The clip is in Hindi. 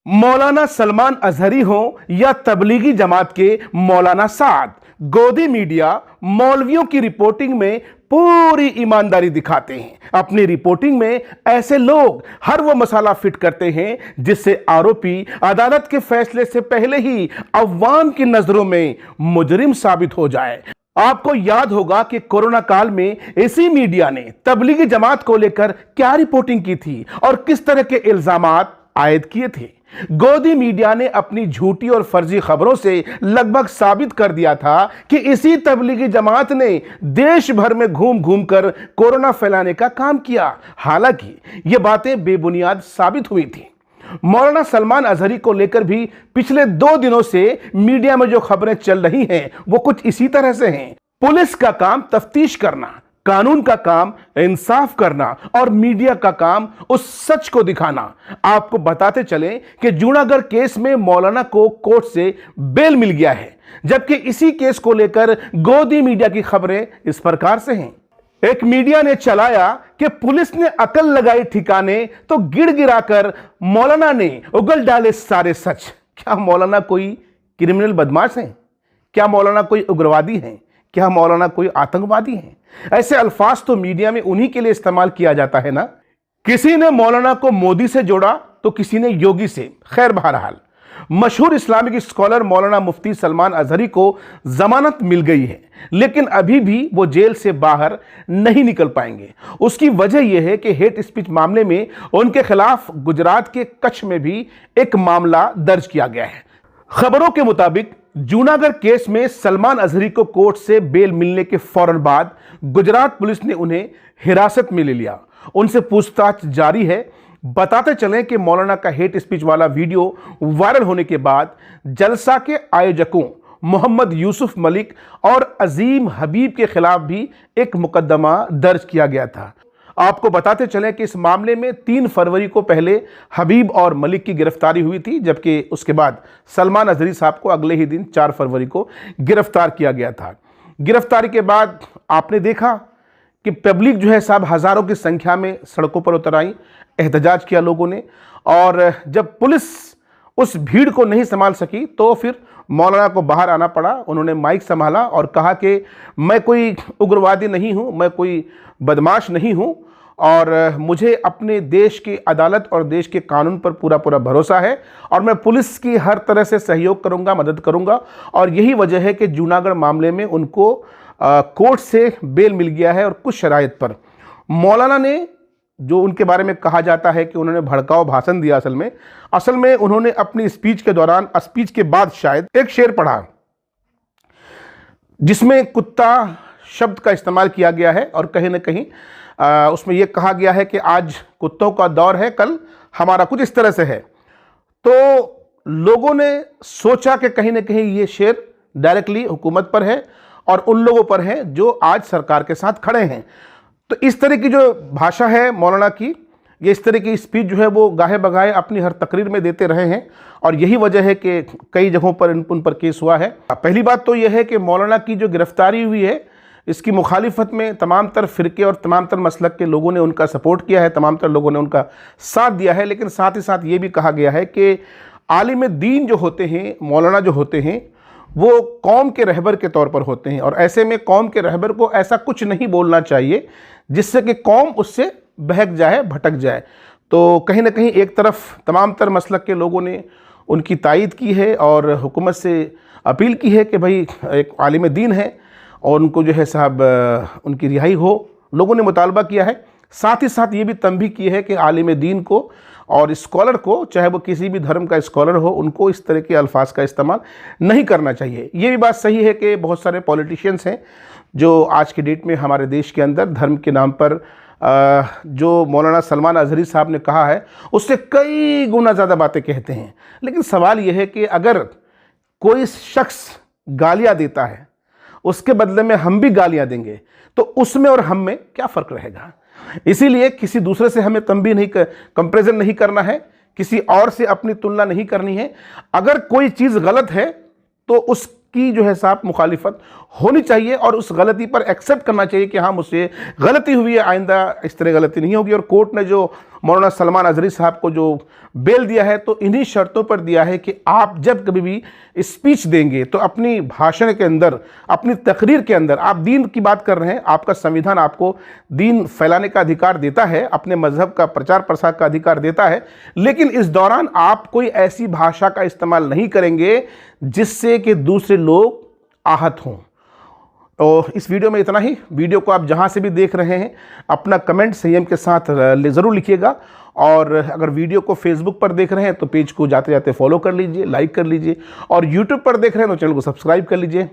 मौलाना सलमान अजहरी हो या तबलीगी जमात के मौलाना साद, गोदी मीडिया मौलवियों की रिपोर्टिंग में पूरी ईमानदारी दिखाते हैं। अपनी रिपोर्टिंग में ऐसे लोग हर वो मसाला फिट करते हैं जिससे आरोपी अदालत के फैसले से पहले ही अवाम की नजरों में मुजरिम साबित हो जाए। आपको याद होगा कि कोरोना काल में इसी मीडिया ने तबलीगी जमात को लेकर क्या रिपोर्टिंग की थी और किस तरह के इल्जामात आयद किए थे। गोदी मीडिया ने अपनी झूठी और फर्जी खबरों से लगभग साबित कर दिया था कि इसी तबलीगी जमात ने देश भर में घूम घूम कर कोरोना फैलाने का काम किया। हालांकि ये बातें बेबुनियाद साबित हुई थी। मौलाना सलमान अजहरी को लेकर भी पिछले 2 दिनों से मीडिया में जो खबरें चल रही हैं वो कुछ इसी तरह से हैं। पुलिस का काम तफ्तीश करना, कानून का काम इंसाफ करना और मीडिया का काम उस सच को दिखाना। आपको बताते चलें कि जूनागढ़ केस में मौलाना को कोर्ट से बेल मिल गया है, जबकि इसी केस को लेकर गोदी मीडिया की खबरें इस प्रकार से हैं। एक मीडिया ने चलाया कि पुलिस ने अकल लगाई ठिकाने तो गिड़गिड़ाकर मौलाना ने उगल डाले सारे सच। क्या मौलाना कोई क्रिमिनल बदमाश है? क्या मौलाना कोई उग्रवादी है? क्या मौलाना कोई आतंकवादी है? ऐसे अल्फाज तो मीडिया में उन्हीं के लिए इस्तेमाल किया जाता है ना। किसी ने मौलाना को मोदी से जोड़ा तो किसी ने योगी से। खैर, बहरहाल मशहूर इस्लामिक स्कॉलर मौलाना मुफ्ती सलमान अजहरी को जमानत मिल गई है, लेकिन अभी भी वो जेल से बाहर नहीं निकल पाएंगे। उसकी वजह यह है कि हेट स्पीच मामले में उनके खिलाफ गुजरात के कच्छ में भी एक मामला दर्ज किया गया है। खबरों के मुताबिक जूनागढ़ केस में सलमान अजहरी को कोर्ट से बेल मिलने के फौरन बाद गुजरात पुलिस ने उन्हें हिरासत में ले लिया। उनसे पूछताछ जारी है। बताते चलें कि मौलाना का हेट स्पीच वाला वीडियो वायरल होने के बाद जलसा के आयोजकों मोहम्मद यूसुफ मलिक और अजीम हबीब के खिलाफ भी एक मुकदमा दर्ज किया गया था। आपको बताते चलें कि इस मामले में 3 फरवरी को पहले हबीब और मलिक की गिरफ्तारी हुई थी, जबकि उसके बाद सलमान अजहरी साहब को अगले ही दिन 4 फरवरी को गिरफ्तार किया गया था। गिरफ्तारी के बाद आपने देखा कि पब्लिक जो है साहब हज़ारों की संख्या में सड़कों पर उतर आई, एहतजाज किया लोगों ने। और जब पुलिस उस भीड़ को नहीं संभाल सकी तो फिर मौलाना को बाहर आना पड़ा। उन्होंने माइक संभाला और कहा कि मैं कोई उग्रवादी नहीं हूं, मैं कोई बदमाश नहीं हूं और मुझे अपने देश की अदालत और देश के कानून पर पूरा भरोसा है और मैं पुलिस की हर तरह से सहयोग करूंगा, मदद करूंगा। और यही वजह है कि जूनागढ़ मामले में उनको कोर्ट से बेल मिल गया है और कुछ शराइत पर। मौलाना ने, जो उनके बारे में कहा जाता है कि उन्होंने भड़काऊ भाषण दिया, असल में उन्होंने अपनी स्पीच के दौरान, स्पीच के बाद शायद एक शेर पढ़ा जिसमें कुत्ता शब्द का इस्तेमाल किया गया है और कहीं ना कहीं उसमें यह कहा गया है कि आज कुत्तों का दौर है, कल हमारा, कुछ इस तरह से है। तो लोगों ने सोचा कि कहीं ना कहीं ये शेर डायरेक्टली हुकूमत पर है और उन लोगों पर है जो आज सरकार के साथ खड़े हैं। तो इस तरह की जो भाषा है मौलाना की, ये इस तरह की स्पीच जो है वो गाहे बगाहे अपनी हर तकरीर में देते रहे हैं और यही वजह है कि कई जगहों पर उन पर केस हुआ है। पहली बात तो यह है कि मौलाना की जो गिरफ्तारी हुई है इसकी मुखालिफत में तमाम तर फ़िरके और तमाम तर मसलक के लोगों ने उनका सपोर्ट किया है, तमाम तर लोगों ने उनका साथ दिया है। लेकिन साथ ही साथ ये भी कहा गया है कि आलिम दीन जो होते हैं, मौलाना जो होते हैं, वो कौम के रहबर के तौर पर होते हैं और ऐसे में कौम के रहबर को ऐसा कुछ नहीं बोलना चाहिए जिससे कि कौम उससे बहक जाए, भटक जाए। तो कहीं ना कहीं एक तरफ तमाम तर मसलक के लोगों ने उनकी तायीद की है और हुकूमत से अपील की है कि भाई एक आलिम दीन है और उनको जो है साहब उनकी रिहाई हो। लोगों ने मुतालबा किया है। साथ ही साथ ये भी तंबीह की है कि आलिम दीन को और स्कॉलर को, चाहे वो किसी भी धर्म का स्कॉलर हो, उनको इस तरह के अल्फाज का इस्तेमाल नहीं करना चाहिए। ये भी बात सही है कि बहुत सारे पॉलिटिशियंस हैं जो आज की डेट में हमारे देश के अंदर धर्म के नाम पर जो मौलाना सलमान अजहरी साहब ने कहा है उससे कई गुना ज़्यादा बातें कहते हैं। लेकिन सवाल यह है कि अगर कोई शख्स गालियाँ देता है, उसके बदले में हम भी गालियाँ देंगे, तो उसमें और हम में क्या फ़र्क रहेगा? इसीलिए किसी दूसरे से हमें तंबीह नहीं, कंपैरिजन नहीं करना है, किसी और से अपनी तुलना नहीं करनी है। अगर कोई चीज़ गलत है तो उसकी जो है साफ मुखालिफत होनी चाहिए और उस गलती पर एक्सेप्ट करना चाहिए कि हाँ, मुझसे गलती हुई है, आइंदा इस तरह गलती नहीं होगी। और कोर्ट ने जो मौलाना सलमान अजहरी साहब को जो बेल दिया है तो इन्हीं शर्तों पर दिया है कि आप जब कभी भी स्पीच देंगे तो अपनी भाषण के अंदर, अपनी तकरीर के अंदर आप दीन की बात कर रहे हैं, आपका संविधान आपको दीन फैलाने का अधिकार देता है, अपने मजहब का प्रचार प्रसार का अधिकार देता है, लेकिन इस दौरान आप कोई ऐसी भाषा का इस्तेमाल नहीं करेंगे जिससे कि दूसरे लोग आहत हों। और इस वीडियो में इतना ही। वीडियो को आप जहां से भी देख रहे हैं अपना कमेंट संयम के साथ ज़रूर लिखिएगा, और अगर वीडियो को फेसबुक पर देख रहे हैं तो पेज को जाते जाते फॉलो कर लीजिए, लाइक कर लीजिए, और यूट्यूब पर देख रहे हैं तो चैनल को सब्सक्राइब कर लीजिए।